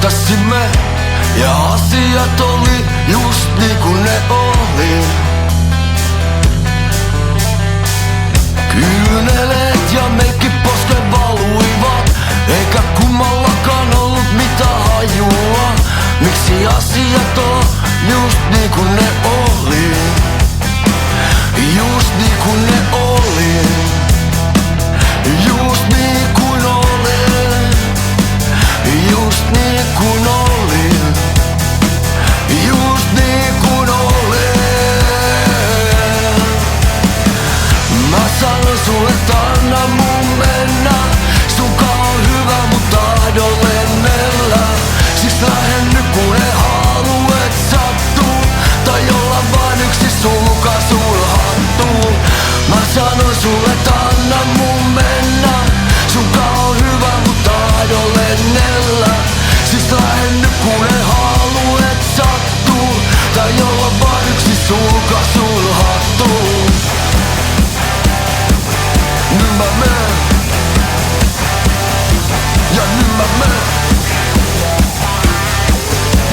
kohtasimme ja asiat oli just niinku ne oli. Kyyneleet ja meikki posken valuivat, eikä kummallakaan ollut mitään hajua. Miksi asiat on just niinku ne oli? Just niinku ne oli. Just niin kuin olin. Just niin kuin olin. Just niin kuin olin. Mä sanon sulle, et anna mun mennä. Sunkaan on hyvä, mut tahdon lennellä. Siis lähden nyt kun ei halu, et sattuu. Tai olla vain yksi sulka sul hattuun. Mä sanon sulle, et anna mun mennä. Sunkaan on hyvä, mut tahdon lennellä. Siis lähden nyt kun ei halu, et sattuu. Tai olla vain yksi sulka sul hattuun. Nyt mä menen. Ja nyt mä menen.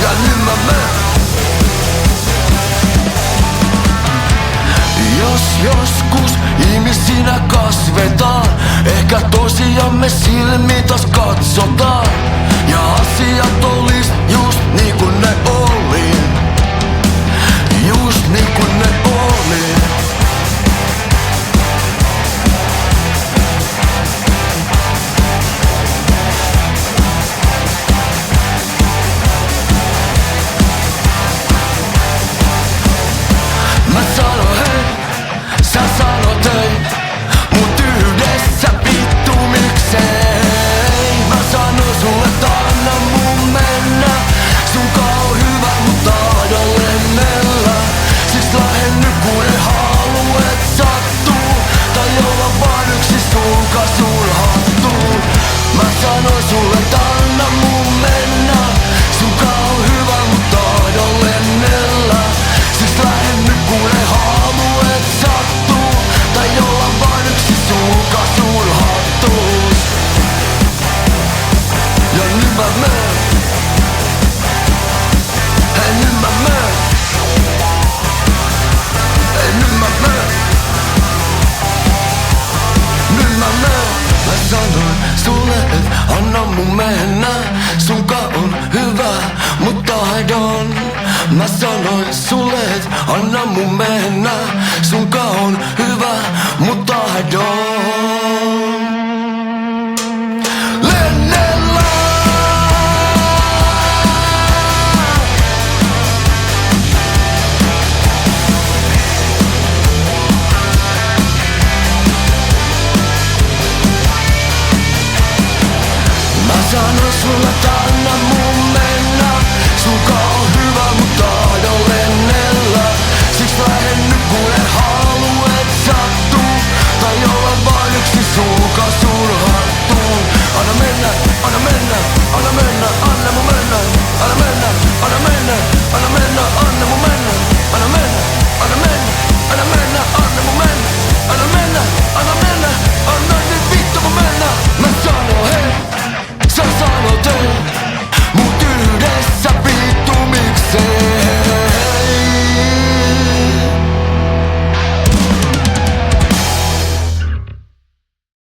Ja nyt mä menen. Jos joskus ihmisinä kasvetaan, ehkä tosiamme silmiin taas katsotaan. Ja asiat olis just niinku ne oli. Just niinku ne oli. Mä sanon hei, sä sanot ei, mut yhdessä vittu miksei. Mä sanon sulle, et anna mun mennä. Sunkaan on hyvä, mut tahdon lennellä. Siis lähden nyt kun ei halu, et sattuu. Tai olla vaan yksi sulka sul hattuun. Mä sanon sulle, et anna mun mennä. Sunkaan on hyvä, mut tahdon lennellä. Siis lähden nyt kun ei halu, et sattuu. Tai olla vain yksi sulka sul hattuun. Ja nyt mä menen. Hei nyt mä menen. Hei nyt mä menen. Nyt mä menen. Mä sanoin sulle, et anna mun mennä. Sunkaan on hyvä, mut tahdon. Mä sanoin sulle, et anna mun mennä. Sunkaan on hyvä, mut tahdon. Lennellä. Mä sanon sulle, et anna mun mennä. Sunkaan